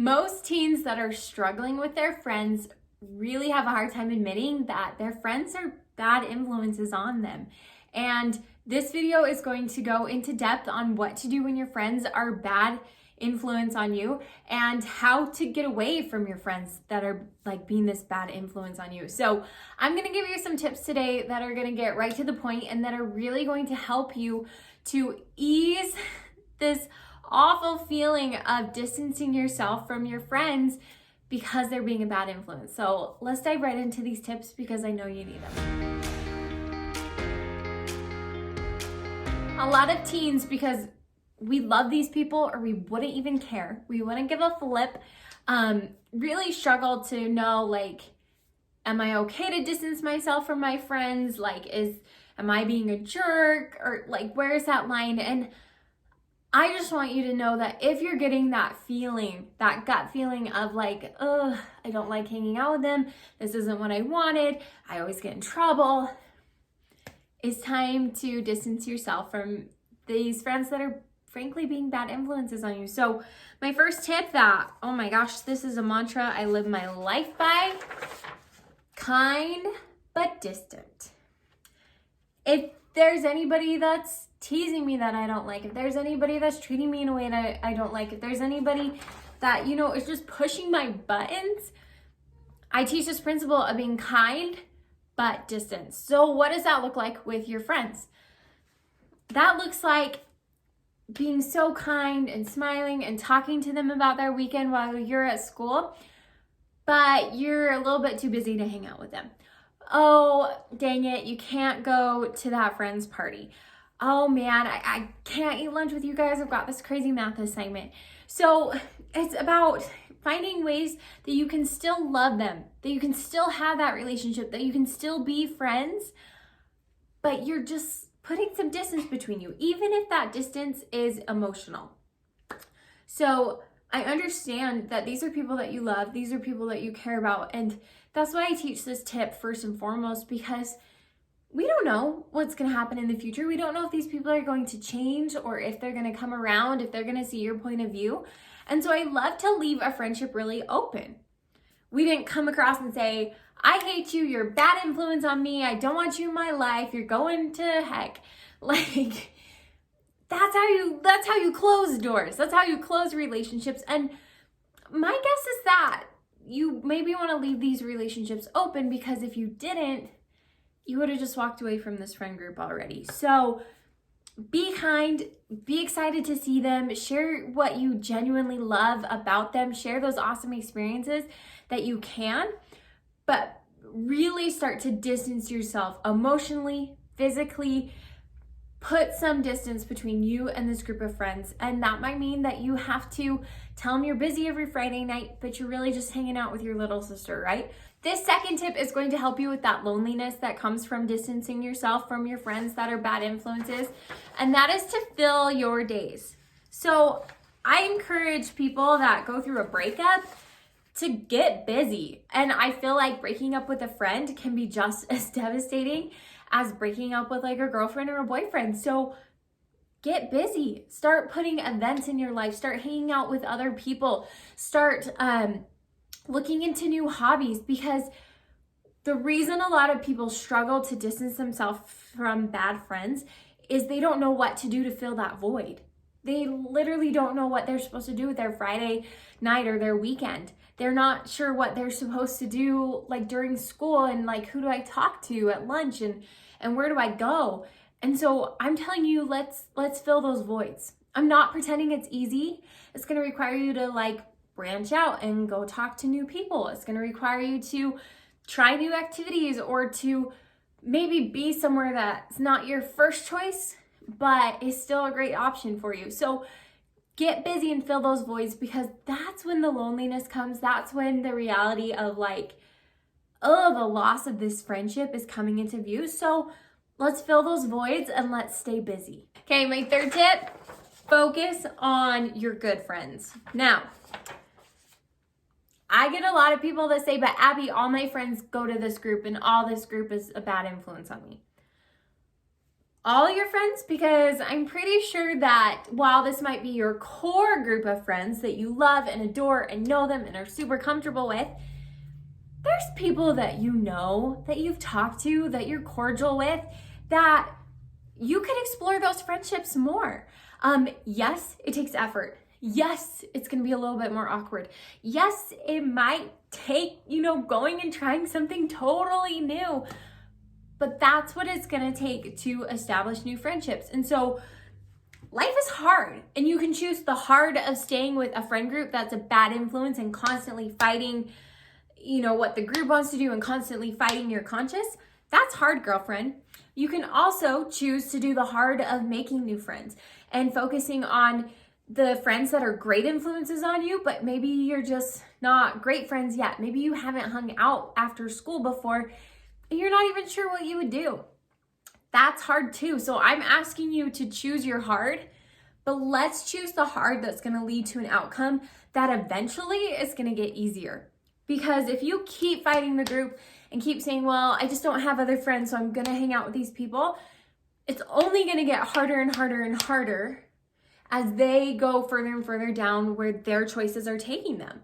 Most teens that are struggling with their friends really have a hard time admitting that their friends are bad influences on them. And this video is going to go into depth on what to do when your friends are bad influence on you and how to get away from your friends that are like being this bad influence on you. So I'm going to give you some tips today that are going to get right to the point and that are really going to help you to ease this awful feeling of distancing yourself from your friends because they're being a bad influence. So let's dive right into these tips because I know you need them. A lot of teens, because we love these people or we wouldn't even care, we wouldn't give a flip, really struggle to know, like, am I okay to distance myself from my friends? Like, am I being a jerk? Or like, where's that line? And I just want you to know that if you're getting that feeling, that gut feeling of like, ugh, I don't like hanging out with them, this isn't what I wanted, I always get in trouble, it's time to distance yourself from these friends that are frankly being bad influences on you. So my first tip that, oh my gosh, this is a mantra I live my life by: kind but distant. If there's anybody that's teasing me that I don't like, if there's anybody that's treating me in a way that I don't like, if there's anybody that, you know, is just pushing my buttons, I teach this principle of being kind but distant. So what does that look like with your friends? That looks like being so kind and smiling and talking to them about their weekend while you're at school, but you're a little bit too busy to hang out with them. Oh, dang it, you can't go to that friend's party. Oh man, I can't eat lunch with you guys. I've got this crazy math assignment. So it's about finding ways that you can still love them, that you can still have that relationship, that you can still be friends, but you're just putting some distance between you, even if that distance is emotional. So I understand that these are people that you love, these are people that you care about, and that's why I teach this tip first and foremost, because we don't know what's going to happen in the future. We don't know if these people are going to change or if they're going to come around, if they're going to see your point of view. And so I love to leave a friendship really open. We didn't come across and say, I hate you, you're a bad influence on me, I don't want you in my life, you're going to heck. Like, that's how you close doors. That's how you close relationships. And my guess is that you maybe want to leave these relationships open, because if you didn't, you would have just walked away from this friend group already. So be kind, be excited to see them, share what you genuinely love about them, share those awesome experiences that you can, but really start to distance yourself emotionally, physically. Put some distance between you and this group of friends. And that might mean that you have to tell them you're busy every Friday night, but you're really just hanging out with your little sister, right? This second tip is going to help you with that loneliness that comes from distancing yourself from your friends that are bad influences. And that is to fill your days. So I encourage people that go through a breakup to get busy. And I feel like breaking up with a friend can be just as devastating as breaking up with like a girlfriend or a boyfriend. So get busy, start putting events in your life, start hanging out with other people, start looking into new hobbies, because the reason a lot of people struggle to distance themselves from bad friends is they don't know what to do to fill that void. They literally don't know what they're supposed to do with their Friday night or their weekend. They're not sure what they're supposed to do like during school, and like, who do I talk to at lunch, and where do I go? And so I'm telling you, let's fill those voids. I'm not pretending it's easy. It's going to require you to like branch out and go talk to new people. It's going to require you to try new activities or to maybe be somewhere that's not your first choice, but is still a great option for you. So get busy and fill those voids, because that's when the loneliness comes. That's when the reality of like, oh, the loss of this friendship is coming into view. So let's fill those voids and let's stay busy. Okay, my third tip, focus on your good friends. Now, I get a lot of people that say, but Abbi, all my friends go to this group and all this group is a bad influence on me. all your friends, because I'm pretty sure that while this might be your core group of friends that you love and adore and know them and are super comfortable with, there's people that you know, that you've talked to, that you're cordial with, that you could explore those friendships more. Yes, it takes effort. Yes, it's gonna be a little bit more awkward. Yes, it might take, going and trying something totally new, but that's what it's gonna take to establish new friendships. And so life is hard, and you can choose the hard of staying with a friend group that's a bad influence and constantly fighting, what the group wants to do and constantly fighting your conscience. That's hard, girlfriend. You can also choose to do the hard of making new friends and focusing on the friends that are great influences on you, but maybe you're just not great friends yet. Maybe you haven't hung out after school before and you're not even sure what you would do. That's hard too. So I'm asking you to choose your hard, but let's choose the hard that's going to lead to an outcome that eventually is going to get easier. Because if you keep fighting the group and keep saying, well, I just don't have other friends, so I'm going to hang out with these people, it's only going to get harder and harder and harder as they go further and further down where their choices are taking them.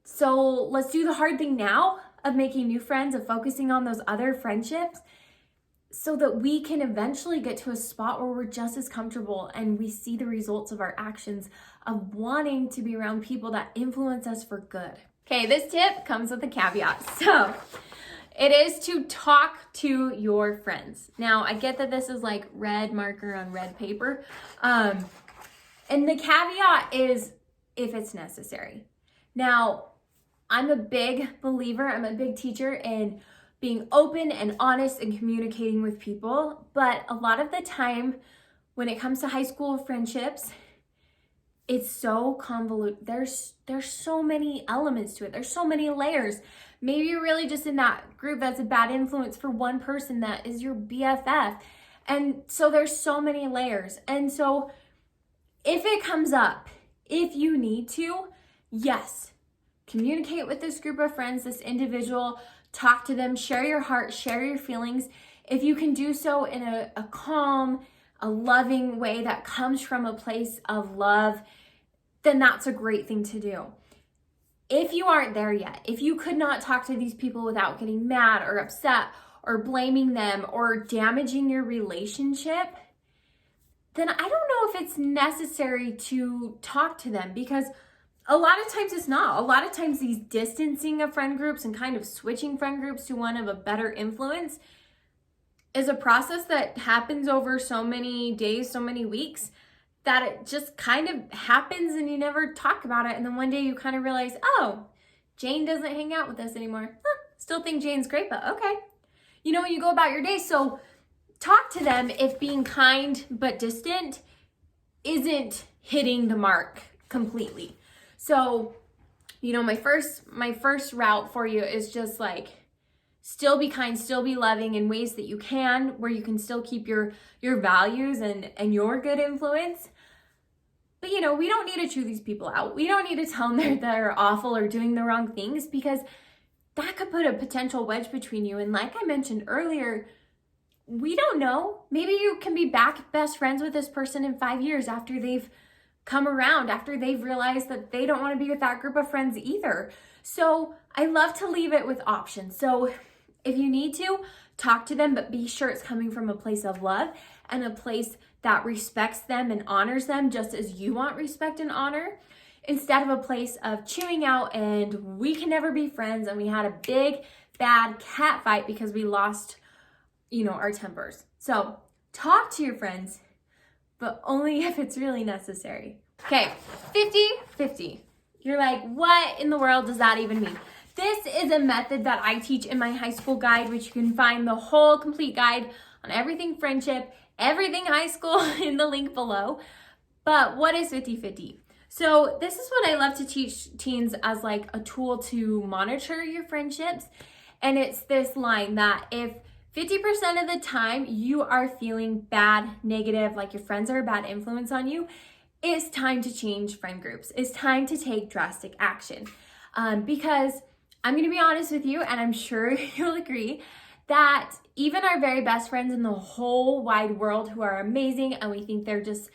So let's do the hard thing now of making new friends, of focusing on those other friendships, so that we can eventually get to a spot where we're just as comfortable and we see the results of our actions of wanting to be around people that influence us for good. Okay, this tip comes with a caveat. So it is to talk to your friends. Now, I get that this is like red marker on red paper. And the caveat is if it's necessary. Now, I'm a big believer, I'm a big teacher in being open and honest and communicating with people. But a lot of the time when it comes to high school friendships, it's so convoluted. There's so many elements to it. There's so many layers. Maybe you're really just in that group that's a bad influence for one person that is your BFF. And so there's so many layers. And so if it comes up, if you need to, yes, communicate with this group of friends, this individual, talk to them, share your heart, share your feelings. If you can do so in a calm, a loving way that comes from a place of love, then that's a great thing to do. If you aren't there yet, if you could not talk to these people without getting mad or upset or blaming them or damaging your relationship, then I don't know if it's necessary to talk to them, because a lot of times it's not. A lot of times these distancing of friend groups and kind of switching friend groups to one of a better influence is a process that happens over so many days, so many weeks, that it just kind of happens and you never talk about it. And then one day you kind of realize, oh, Jane doesn't hang out with us anymore. Still think Jane's great, but okay. When you go about your day. So talk to them if being kind but distant isn't hitting the mark completely. So, my first route for you is just like, still be kind, still be loving in ways that you can, where you can still keep your values and your good influence. But, we don't need to chew these people out. We don't need to tell them they're awful or doing the wrong things, because that could put a potential wedge between you. And like I mentioned earlier, we don't know. Maybe you can be back best friends with this person in 5 years after they've come around, after they've realized that they don't want to be with that group of friends either. So I love to leave it with options. So if you need to, talk to them, but be sure it's coming from a place of love and a place that respects them and honors them just as you want respect and honor, instead of a place of chewing out and we can never be friends and we had a big bad cat fight because we lost, our tempers. So talk to your friends, but only if it's really necessary. Okay, 50-50. You're like, what in the world does that even mean? This is a method that I teach in my high school guide, which you can find the whole complete guide on everything friendship, everything high school in the link below. But what is 50-50? So this is what I love to teach teens as like a tool to monitor your friendships. And it's this line that if 50% of the time you are feeling bad, negative, like your friends are a bad influence on you, it's time to change friend groups. It's time to take drastic action. Because I'm going to be honest with you, and I'm sure you'll agree, that even our very best friends in the whole wide world who are amazing and we think they're just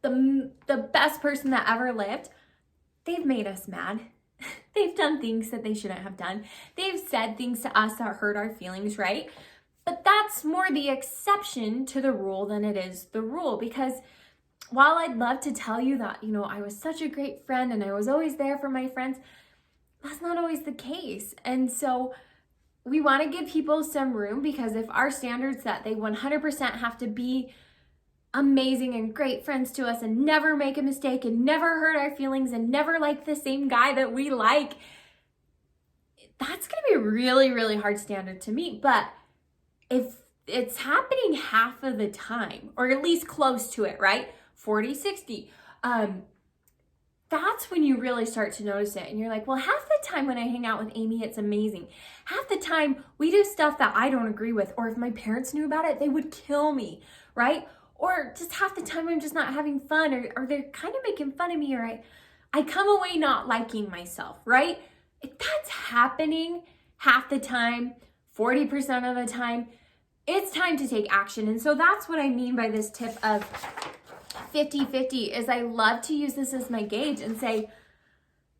the best person that ever lived, they've made us mad. They've done things that they shouldn't have done. They've said things to us that hurt our feelings, right? But that's more the exception to the rule than it is the rule, because while I'd love to tell you that, I was such a great friend and I was always there for my friends, that's not always the case. And so we want to give people some room, because if our standards that they 100% have to be amazing and great friends to us and never make a mistake and never hurt our feelings and never like the same guy that we like, that's going to be a really, really hard standard to meet. But if it's happening half of the time, or at least close to it, right? 40, 60, that's when you really start to notice it. And you're like, well, half the time when I hang out with Amy, it's amazing. Half the time we do stuff that I don't agree with, or if my parents knew about it, they would kill me, right? Or just half the time I'm just not having fun, or they're kind of making fun of me, or I come away not liking myself, right? If that's happening half the time, 40% of the time, it's time to take action. And so that's what I mean by this tip of 50-50, is I love to use this as my gauge and say,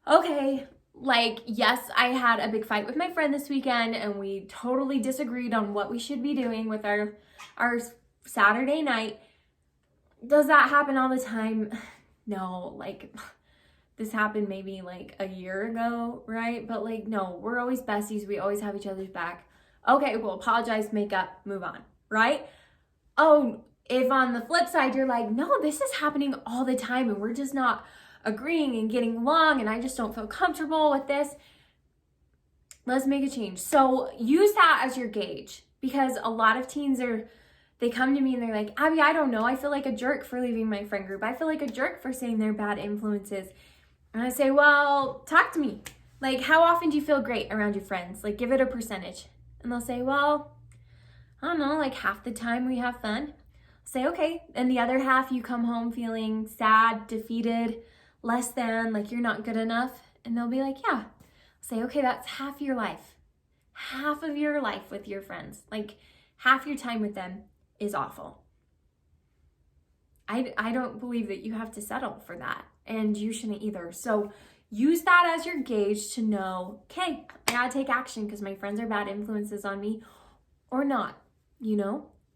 okay, like, yes, I had a big fight with my friend this weekend and we totally disagreed on what we should be doing with our Saturday night. Does that happen all the time? No, like, this happened maybe like a year ago, right? But like, no, we're always besties. We always have each other's back. Okay, we'll apologize, make up, move on, right? Oh, if on the flip side, you're like, no, this is happening all the time and we're just not agreeing and getting along and I just don't feel comfortable with this, let's make a change. So use that as your gauge, because a lot of teens they come to me and they're like, Abbi, I don't know. I feel like a jerk for leaving my friend group. I feel like a jerk for saying they're bad influences. And I say, well, talk to me. Like, how often do you feel great around your friends? Like, give it a percentage. And they'll say, well, I don't know, like half the time we have fun. Say, okay. And the other half, you come home feeling sad, defeated, less than, like you're not good enough. And they'll be like, yeah. Say, okay, that's half your life. Half of your life with your friends. Like, half your time with them is awful. I don't believe that you have to settle for that, and you shouldn't either. So use that as your gauge to know, okay, I gotta take action because my friends are bad influences on me, or not,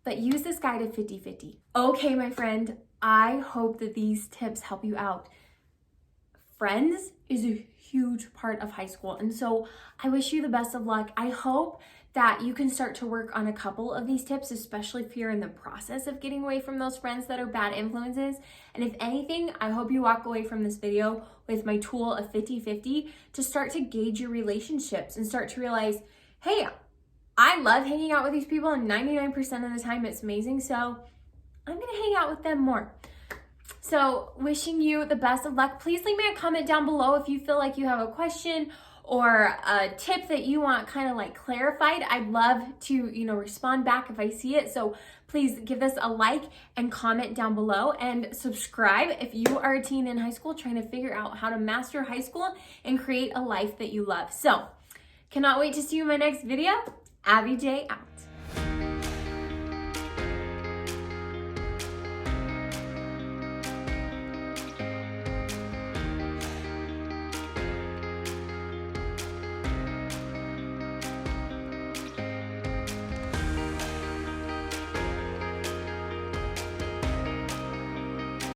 but use this guide of 50-50. Okay, my friend, I hope that these tips help you out. Friends is a huge part of high school, and so I wish you the best of luck. I hope that you can start to work on a couple of these tips, especially if you're in the process of getting away from those friends that are bad influences. And if anything, I hope you walk away from this video with my tool of 50-50 to start to gauge your relationships and start to realize, hey, I love hanging out with these people and 99% of the time it's amazing, so I'm gonna hang out with them more. So wishing you the best of luck. Please leave me a comment down below if you feel like you have a question or a tip that you want kind of like clarified. I'd love to, respond back if I see it. So please give this a like and comment down below, and subscribe if you are a teen in high school trying to figure out how to master high school and create a life that you love. So cannot wait to see you in my next video. Abbi J out.